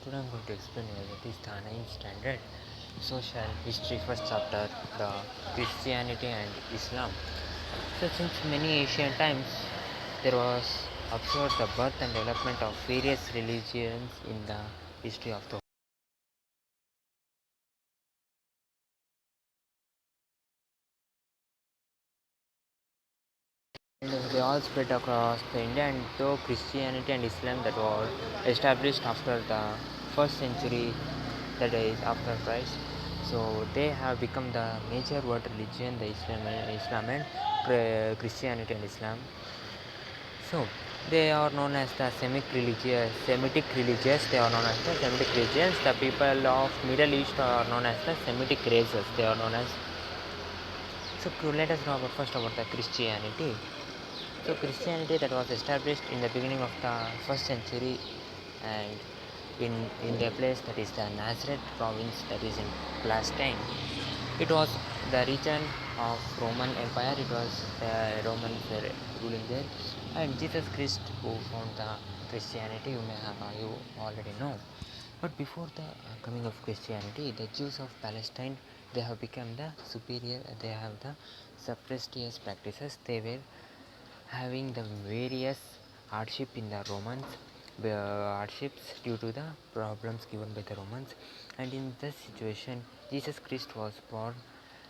Today I'm going to explain you that is the ninth standard social history first chapter, the Christianity and Islam. So since many ancient times there was observed the birth and development of various religions in the history of the and they all spread across the India, and though Christianity and Islam that were established after the first century, that is after Christ. So they have become the major world religion, the Islam and Christianity and Islam. So they are known as the Semitic religious. They are known as the Semitic religions. The people of Middle East are known as the Semitic races. They are known as. So let us know about first about the Christianity. So Christianity that was established in the beginning of the first century and in the place that is the Nazareth province that is in Palestine. It was the region of Roman Empire. It was the Romans were ruling there, and Jesus Christ who found the Christianity. You already know. But before the coming of Christianity, the Jews of Palestine they have become the superior. They have the suppressious practices. They were having the various hardship in the Romans, hardships due to the problems given by the Romans, and in this situation, Jesus Christ was born,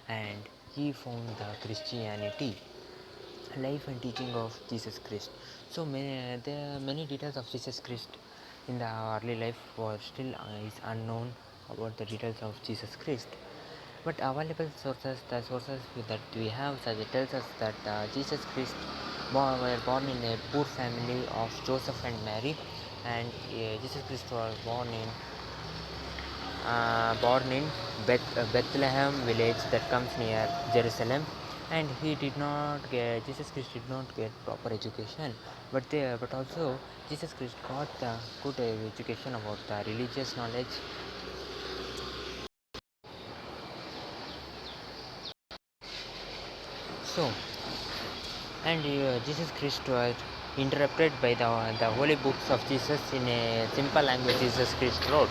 and he found the Christianity, life and teaching of Jesus Christ. So there are many details of Jesus Christ in the early life was still is unknown about the details of Jesus Christ. But available sources, the sources that we have, tells us that Jesus Christ were born in a poor family of Joseph and Mary, and Jesus Christ was born in Bethlehem village that comes near Jerusalem, and he did not get Jesus Christ did not get proper education, but also Jesus Christ got the good education about the religious knowledge. So and Jesus Christ was interrupted by the holy books of Jesus in a simple language Jesus Christ wrote.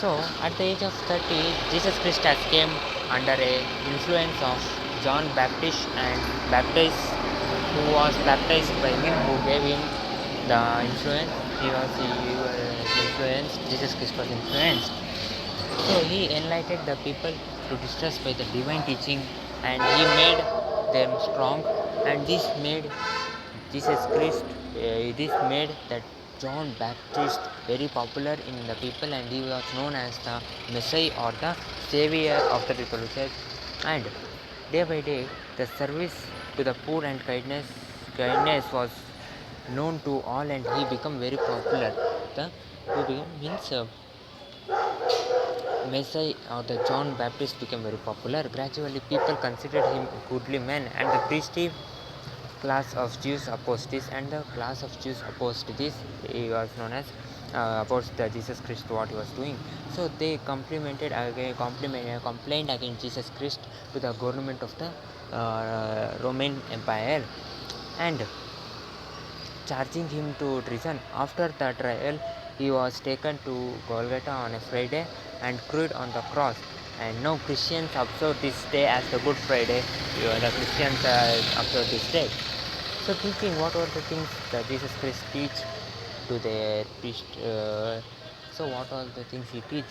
So at the age of 30, Jesus Christ has came under a influence of John Baptist and Baptist who was baptized by him who gave him the influence. He was influenced, Jesus Christ was influenced. So he enlightened the people to distress by the divine teaching, and he made them strong, and this made Jesus Christ, this made that John Baptist very popular in the people, and he was known as the Messiah or the Savior of the people. And day by day, the service to the poor and kindness was known to all, and he became very popular. The who became means Messiah or the John Baptist became very popular. Gradually, people considered him a goodly man, and the priestly class of Jews opposed this, and the class of Jews opposed this. He was known as opposed the Jesus Christ what he was doing. So they complained against Jesus Christ to the government of the Roman Empire, and charging him to treason. After the trial, he was taken to Golgotha on a Friday and crucified on the cross. And now Christians observe this day as the Good Friday. The Christians observe this day. So teaching, what were the things that Jesus Christ teach to their priest? So what are the things he teach?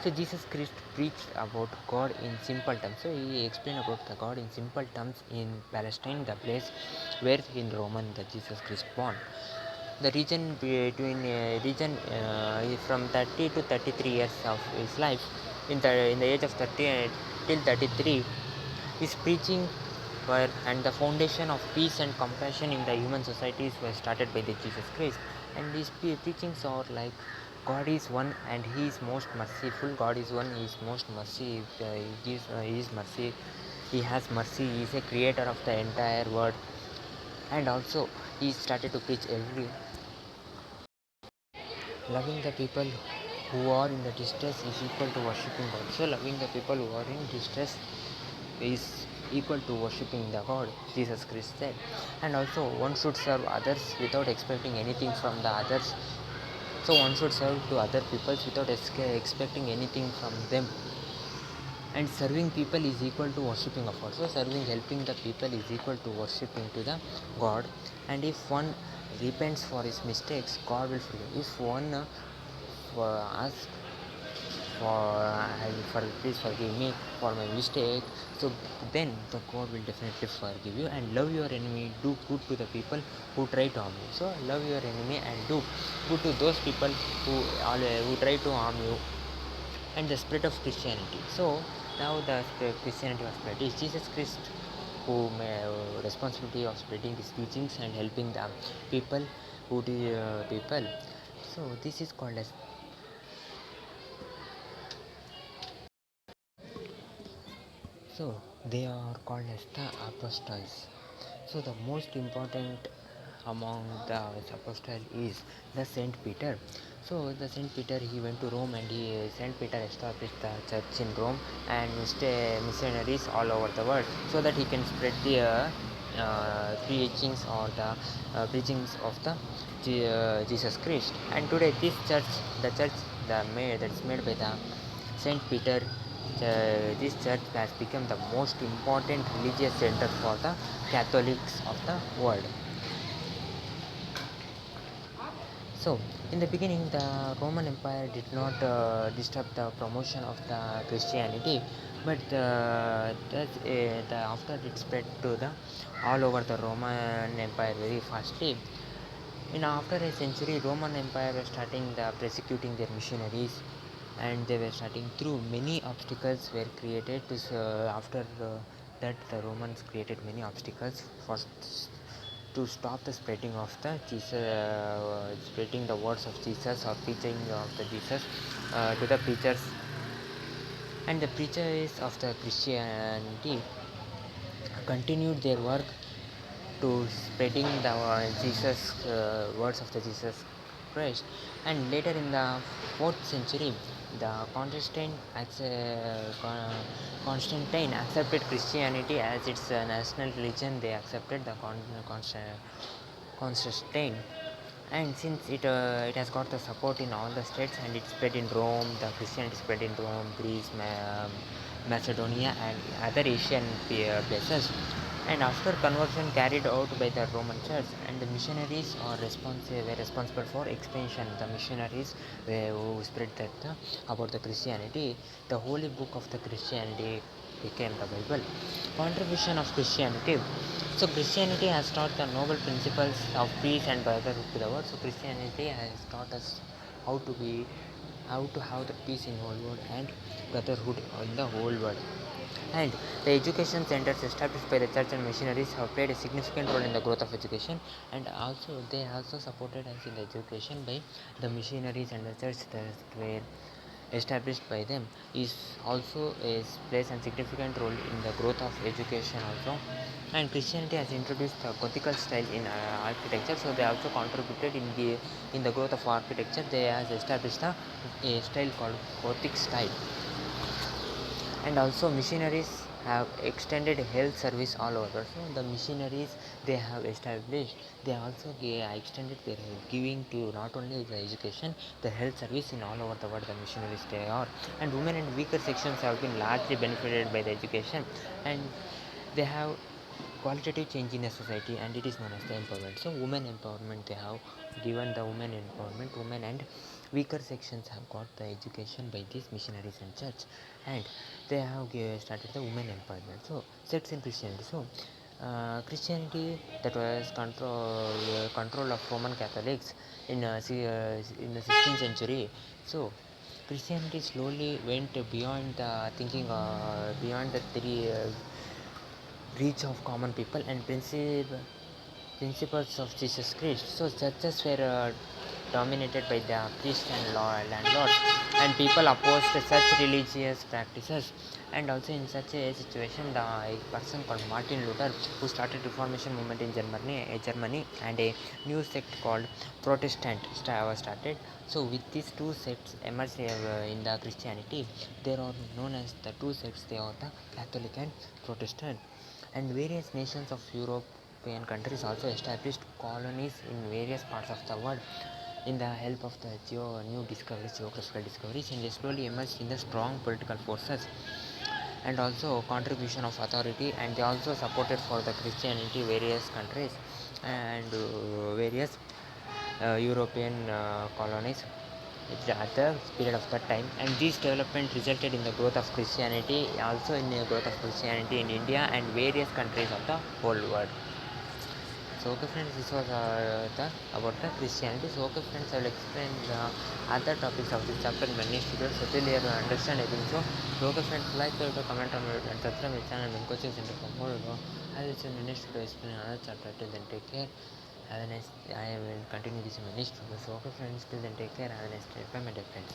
So Jesus Christ preached about God in simple terms. So he explained about the God in simple terms in Palestine, the place where in Roman the Jesus Christ born. The region between region from 30 to 33 years of his life, in the age of 30 till 33, his preaching were and the foundation of peace and compassion in the human societies were started by the Jesus Christ. And his teachings are like God is one and he is most merciful. God is one, he is most mercy. He is mercy. He has mercy. He is a creator of the entire world. And also, he started to preach every loving the people who are in the distress is equal to worshipping God. So, loving the people who are in distress is equal to worshipping the God, Jesus Christ said. And also, one should serve others without expecting anything from the others. So one should serve to other people without expecting anything from them. And serving people is equal to worshipping of God. So serving, helping the people is equal to worshipping to the God. And if one repents for his mistakes, God will forgive. If one asks for please forgive me for my mistake, so then the God will definitely forgive you. And love your enemy, do good to the people who try to harm you. So love your enemy and do good to those people who try to harm you. And the spread of Christianity. So now the Christianity was spread. Is Jesus Christ who responsibility of spreading his teachings and helping the people people. So this is called as, so they are called as the apostles. So the most important among the apostles is the Saint Peter. So the Saint Peter, he went to Rome, and Saint Peter established the church in Rome and missionaries all over the world, so that he can spread the preachings or the preachings of the Jesus Christ. And today this church, the church that's made by the Saint Peter, this church has become the most important religious center for the Catholics of the world. So, in the beginning, the Roman Empire did not disturb the promotion of the Christianity, but after it spread to the all over the Roman Empire very fastly. In after a century, Roman Empire was starting the persecuting their missionaries, and they were starting through many obstacles were created to after that the Romans created many obstacles for to stop the spreading of the Jesus, spreading the words of Jesus or preaching of the Jesus to the preachers. And the preachers of the Christianity continued their work to spreading the Jesus words of the Jesus Christ. And later in the 4th century, the Constantine accepted Christianity as its national religion. They accepted the Constantine, and since it has got the support in all the states, and it spread in Rome, the Christianity spread in Rome, Greece, Macedonia, and other Asian places. And after conversion carried out by the Roman Church, and the missionaries were responsible for expansion. The missionaries who spread about the Christianity. The holy book of the Christianity became the Bible. Contribution of Christianity. So Christianity has taught the noble principles of peace and brotherhood to the world. So Christianity has taught us how to be, how to have the peace in the whole world and brotherhood in the whole world. And the education centers established by the church and missionaries have played a significant role in the growth of education, and also they also supported us in the education by the missionaries and the church that were established by them is also plays a significant role in the growth of education also. And Christianity has introduced the Gothical style in architecture, so they also contributed in the growth of architecture. They has established a style called Gothic style. And also missionaries have extended health service all over. So the missionaries they have established, they also extended their giving to not only the education, the health service in all over the world. The missionaries they are, and women and weaker sections have been largely benefited by the education, and they have qualitative change in a society, and it is known as the empowerment. So women empowerment, they have given the women empowerment. Women and weaker sections have got the education by these missionaries and church, and they have started the women empowerment. So sects in Christianity. So Christianity that was control of Roman Catholics in the 16th century. So Christianity slowly went beyond the thinking, beyond the reach of common people and principles of Jesus Christ. So churches were dominated by the priests and landlords, and people opposed such religious practices. And also in such a situation, a person called Martin Luther, who started Reformation movement in Germany, and a new sect called Protestant was started. So with these two sects emerged in the Christianity, they are known as the two sects. They are the Catholic and Protestant. And various nations of European countries also established colonies in various parts of the world. in the help of the new discoveries, geographical discoveries, and they slowly emerged in the strong political forces and also contribution of authority, and they also supported for the Christianity various countries and various European colonies at the period of that time, and this development resulted in the growth of Christianity, also in the growth of Christianity in India and various countries of the whole world. So okay friends, this was about the Christianity. So okay friends, I will explain the other topics of this chapter in my next video. So till here you understand I think so. So okay friends, like, share, comment on my video and subscribe my channel and coaching center for more video. I will see you in the next video explain another chapter. Till then take care. Have a nice, I will continue this in my next video. So okay friends, till then take care. Have a nice day. Bye my dear friends.